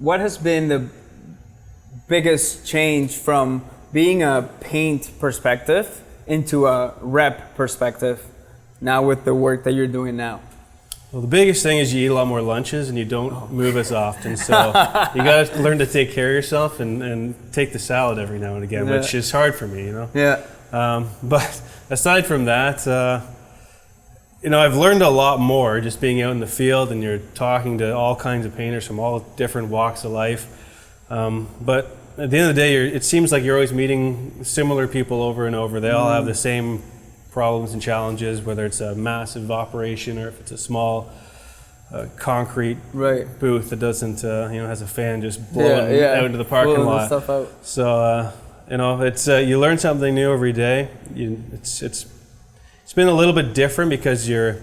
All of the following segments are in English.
what has been the biggest change from being a paint perspective into a rep perspective now with the work that you're doing now? Well, the biggest thing is you eat a lot more lunches and you don't move as often. So you got to learn to take care of yourself and take the salad every now and again, which is hard for me, you know? Yeah. But aside from that, you know, I've learned a lot more just being out in the field, and you're talking to all kinds of painters from all different walks of life. But at the end of the day, it seems like you're always meeting similar people over and over. They all have the same problems and challenges, whether it's a massive operation or if it's a small concrete booth that doesn't, you know, has a fan just blowing out into the parking lot. Stuff out. So, you know, it's you learn something new every day. It's been a little bit different because your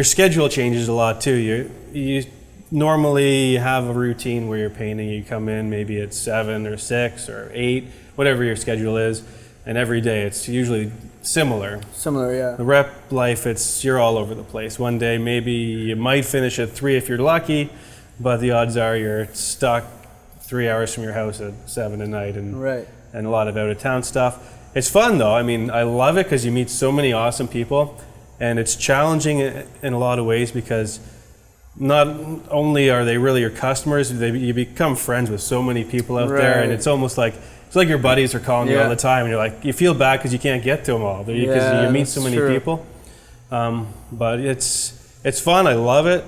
schedule changes a lot too. You normally have a routine where you're painting. You come in maybe at 7 or 6 or 8, whatever your schedule is, and every day it's usually similar. Similar, yeah. The rep life, you're all over the place. One day maybe you might finish at 3 if you're lucky, but the odds are you're stuck 3 hours from your house at 7 at night, and a lot of out of town stuff. It's fun though. I mean, I love it because you meet so many awesome people, and it's challenging in a lot of ways because not only are they really your customers, you become friends with so many people out there, and it's almost like your buddies are calling you all the time, and you're like, you feel bad because you can't get to them all because you meet so many people. But it's fun. I love it,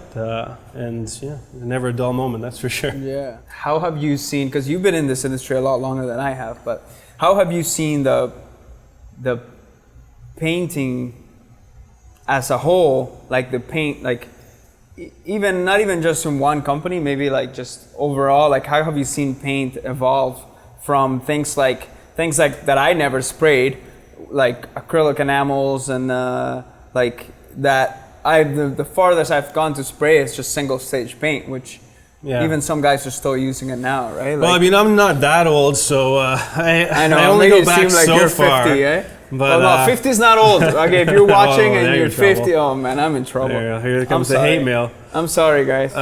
and never a dull moment. That's for sure. Yeah. How have you seen? Because you've been in this industry a lot longer than I have, but how have you seen the painting as a whole, like the paint, like even not even just from one company, maybe like just overall, like how have you seen paint evolve from things like that I never sprayed, like acrylic enamels and like that. The farthest I've gone to spray is just single stage paint, which even some guys are still using it now, right? Like, well, I mean, I'm not that old, so I know, I only go back seem like so you're far. 50, eh? But, well, no, 50 is not old. Okay, if you're watching and you're 50, trouble. oh man, I'm in trouble. Here comes the hate mail. I'm sorry, guys.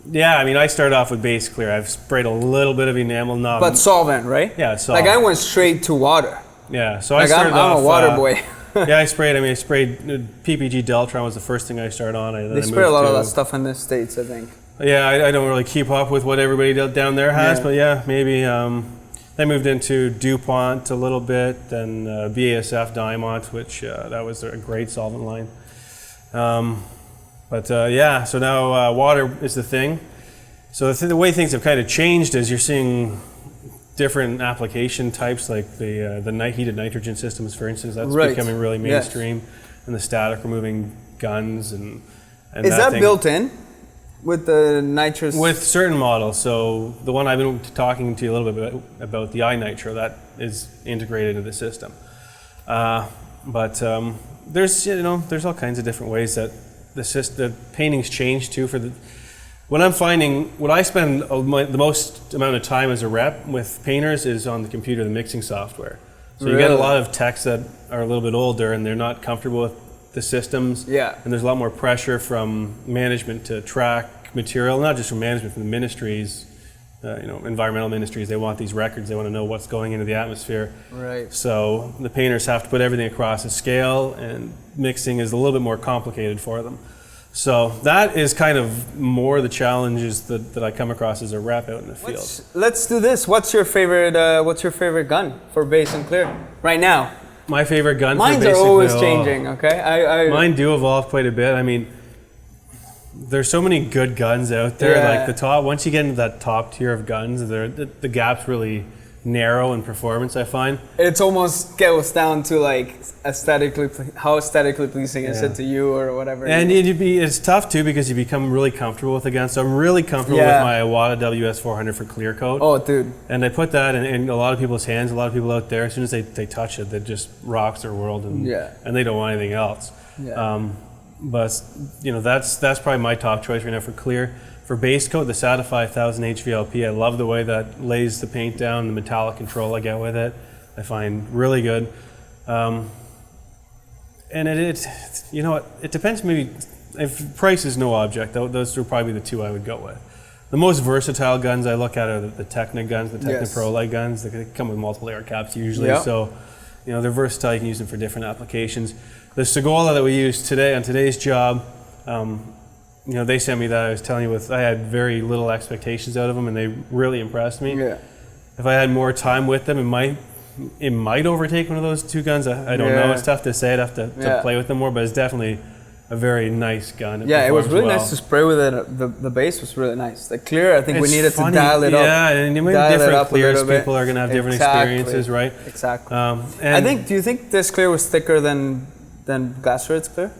Yeah, I mean, I started off with base clear. I've sprayed a little bit of enamel, but solvent, right? Yeah, solvent. Like I went straight to water. Yeah, so like I started off. I'm a water boy. Yeah, I sprayed PPG Deltron was the first thing I started on. They spray a lot of that stuff in the States, I think. Yeah, I don't really keep up with what everybody down there has, but yeah, maybe. I moved into DuPont a little bit, then BASF Diamond, which that was a great solvent line. Yeah, so now water is the thing. So the way things have kind of changed is you're seeing different application types, like the heated nitrogen systems, for instance. That's becoming really mainstream, and the static removing guns and is that built in with the nitrous? With certain models. So the one I've been talking to you a little bit about the iNitro, that is integrated into the system. There's all kinds of different ways that the paintings change too. What I'm finding, what I spend the most amount of time as a rep with painters is on the computer, the mixing software. So you get a lot of techs that are a little bit older and they're not comfortable with the systems. Yeah. And there's a lot more pressure from management to track material, not just from management, from the ministries, environmental ministries. They want these records. They want to know what's going into the atmosphere. Right. So the painters have to put everything across a scale, and mixing is a little bit more complicated for them. So that is kind of more the challenges that I come across as a rep out in the field. Let's do this. What's your favorite gun for base and clear right now? My favorite gun. Mines for base are always and changing. Okay. Mine do evolve quite a bit. I mean, there's so many good guns out there. Yeah. Like once you get into that top tier of guns, the gap's really narrow in performance, I find. It's almost goes down to like how aesthetically pleasing is it to you or whatever. And it's tough too because you become really comfortable with the gun. So I'm really comfortable with my Iwata WS400 for clear coat. Oh, dude. And I put that in a lot of people's hands. A lot of people out there, as soon as they touch it, that just rocks their world, and they don't want anything else. Yeah. But that's probably my top choice right now for clear. For base coat, the SATA 5000 HVLP, I love the way that lays the paint down, the metallic control I get with it. I find really good. And it depends, maybe, if price is no object, those are probably the two I would go with. the most versatile guns I look at are the Technic guns, the Technic Pro light guns. They come with multiple air caps usually, so they're versatile. You can use them for different applications. The Segola that we use today on today's job, they sent me that. I was telling you, I had very little expectations out of them, and they really impressed me. Yeah. If I had more time with them, it might overtake one of those two guns. I don't know. It's tough to say. I'd have to play with them more, but it's definitely a very nice gun. It was really nice to spray with it. The base was really nice. The clear, I think we needed to dial it up. Yeah, and different clears, people are going to have different experiences, right? Exactly. Do you think this clear was thicker than Glacerate's clear?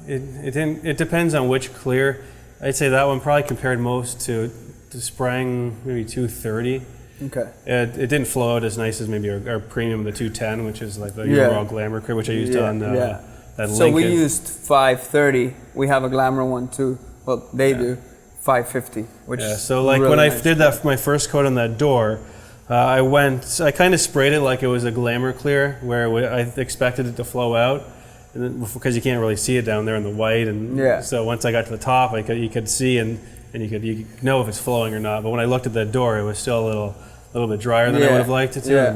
It depends on which clear. I'd say that one probably compared most to spraying maybe 230. Okay. It didn't flow out as nice as maybe our premium, the 210, which is like the overall Glamour clear, which I used on that Lincoln. So we used 530. We have a Glamour one too. Well, they do 550, which so like really when I did that for my first coat on that door, I kind of sprayed it like it was a Glamour clear, where I expected it to flow out, because you can't really see it down there in the white, and so once I got to the top, you could see and you could know if it's flowing or not. But when I looked at that door, it was still a little bit drier than I would have liked it to.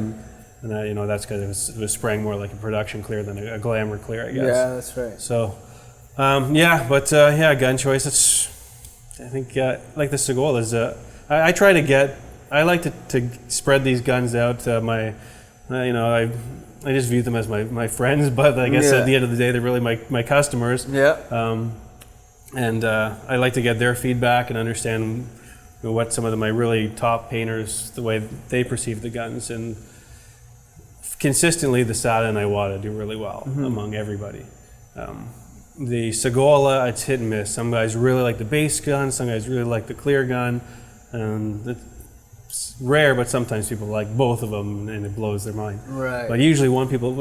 And that's because it was spraying more like a production clear than a Glamour clear, I guess. Yeah, that's right. So, gun choice. I think like the Segolas. I like to spread these guns out. I just view them as my friends, but I guess at the end of the day, they're really my customers. Yeah. And I like to get their feedback and understand what some of my really top painters, the way they perceive the guns, and consistently the Sada and Iwata do really well among everybody. The Segola, it's hit and miss. Some guys really like the base gun, some guys really like the clear gun, and it's rare, but sometimes people like both of them and it blows their mind. Right. But usually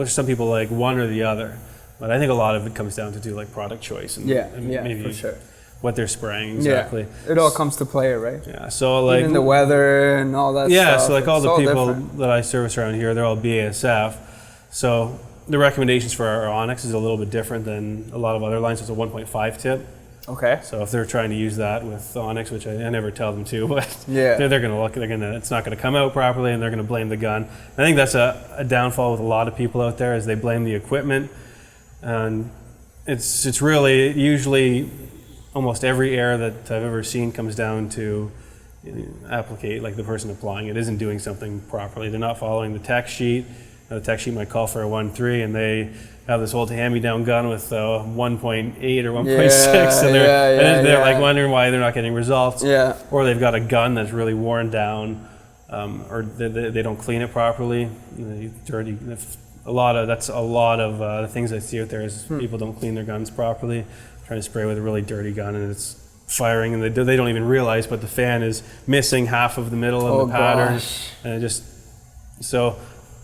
some people like one or the other. But I think a lot of it comes down to like product choice and maybe for sure what they're spraying exactly. Yeah. It all comes to play, right? Yeah. So like even the weather and all that stuff. Yeah, so like all the people that I service around here, they're all BASF. So the recommendations for our Onyx is a little bit different than a lot of other lines. It's a 1.5 tip. Okay. So if they're trying to use that with Onyx, which I never tell them to, but they're going to look, it's not going to come out properly, and they're going to blame the gun. I think that's a downfall with a lot of people out there, is they blame the equipment. And it's really usually almost every error that I've ever seen comes down to like the person applying it isn't doing something properly. They're not following the tech sheet. The tech sheet might call for a 1.3, and they have this old hand-me-down gun with 1.8 or 1.6, and they're like wondering why they're not getting results. Yeah. Or they've got a gun that's really worn down, or they don't clean it properly. Dirty. That's a lot of the things I see out there is people don't clean their guns properly, trying to spray with a really dirty gun, and it's firing, and they don't even realize, but the fan is missing half of the middle of the pattern, and so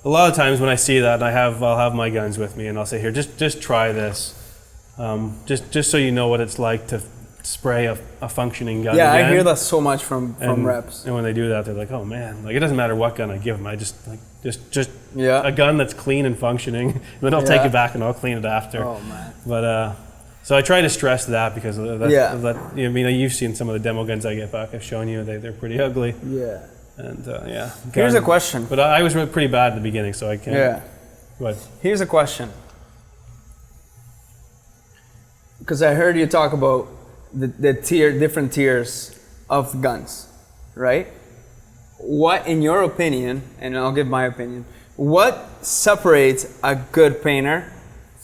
a lot of times when I see that, I'll have my guns with me, and I'll say, here, just try this, just so you know what it's like to spray a functioning gun. Yeah, again. I hear that so much from reps. And when they do that, they're like, oh man, like it doesn't matter what gun I give them, I just a gun that's clean and functioning. Then I'll take it back and I'll clean it after. Oh man. But so I try to stress that, because you've seen some of the demo guns I get back. I've shown you they're pretty ugly. Yeah. And here's a question. But I was pretty bad at the beginning, so I can't. Yeah. What? Here's a question. Because I heard you talk about the different tiers of guns, right? What, in your opinion, and I'll give my opinion, what separates a good painter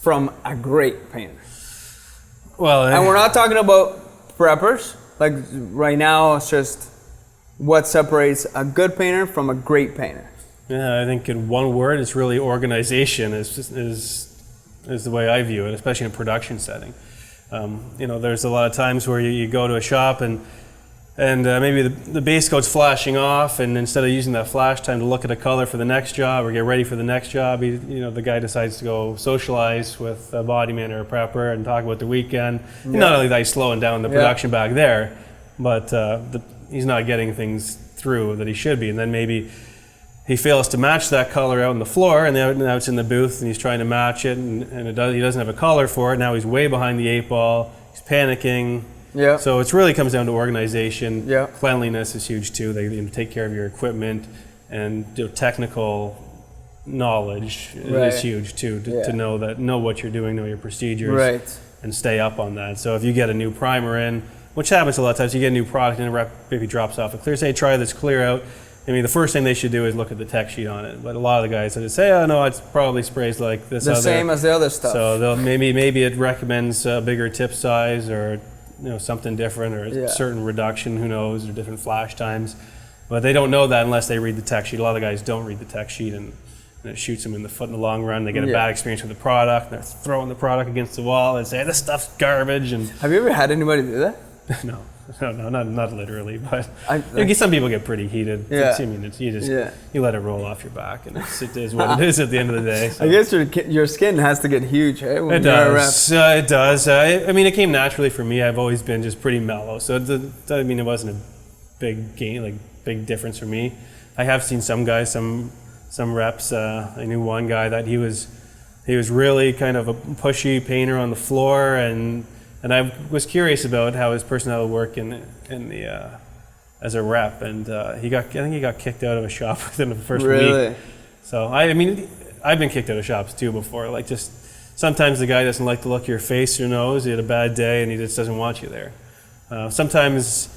from a great painter? Well, and we're not talking about preppers. Like right now, it's just what separates a good painter from a great painter. Yeah, I think in one word, it's really organization is the way I view it, especially in a production setting. There's a lot of times where you go to a shop and maybe the base coat's flashing off, and instead of using that flash time to look at a color for the next job or get ready for the next job, the guy decides to go socialize with a body man or a prepper and talk about the weekend. Yeah. Not only that he's slowing down the production back there, but he's not getting things through that he should be. And then maybe he fails to match that color out on the floor, and now it's in the booth and he's trying to match it, and he doesn't have a color for it. Now he's way behind the 8 ball, he's panicking. Yeah. So it really comes down to organization. Yeah. Cleanliness is huge too. They take care of your equipment, and technical knowledge is huge too. To know what you're doing, know your procedures, and stay up on that. So if you get a new primer in, which happens a lot of times, you get a new product and a rep maybe drops off a clear. Say, try this clear out. I mean, the first thing they should do is look at the tech sheet on it. But a lot of the guys would say, "Oh no, it probably sprays like this." The same as the other stuff. So they'll maybe it recommends a bigger tip size, or something different, or a certain reduction. Who knows? Or different flash times. But they don't know that unless they read the tech sheet. A lot of the guys don't read the tech sheet, and it shoots them in the foot in the long run. They get a bad experience with the product. They're throwing the product against the wall and say, "This stuff's garbage." And have you ever had anybody do that? No, not literally, but some people get pretty heated. Yeah. I mean, you let it roll off your back, and it is what it is at the end of the day. So. I guess your skin has to get huge, right? It does. It does. I mean, it came naturally for me. I've always been just pretty mellow, so it wasn't a big gain, big difference for me. I have seen some guys, some reps. I knew one guy that he was really kind of a pushy painter on the floor, and I was curious about how his personality worked in the as a rep, and I think he got kicked out of a shop within the first week. So I mean, I've been kicked out of shops too before. Just sometimes the guy doesn't like the look of your face or nose. He had a bad day, and he just doesn't want you there. Sometimes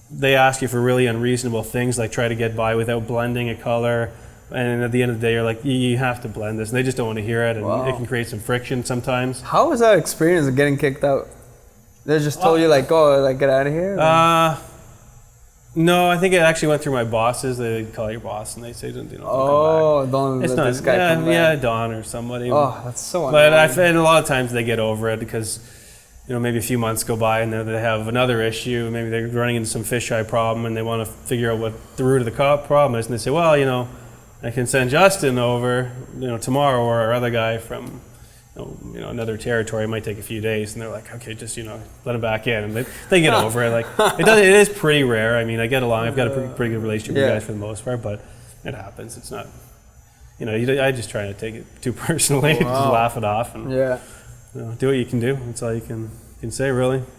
they ask you for really unreasonable things, like try to get by without blending a color. And at the end of the day, you're like, you have to blend this. And they just don't want to hear it, and it can create some friction sometimes. How was that experience of getting kicked out? They just told you, get out of here? No, I think it actually went through my bosses. They call your boss, and they say, don't come back. Don't let this guy come back. Yeah, Don or somebody. Oh, that's so annoying. But and a lot of times they get over it because, maybe a few months go by and then they have another issue. Maybe they're running into some fisheye problem, and they want to figure out what the root of the problem is. And they say, well, I can send Justin over, tomorrow, or our other guy from, another territory. It might take a few days, and they're like, okay, just let him back in, and they get over it. It is pretty rare. I mean, I get along. I've got a pretty good relationship with you guys for the most part, but it happens. It's not, I just try not to take it too personally. Just laugh it off, and do what you can do. That's all you can say, really.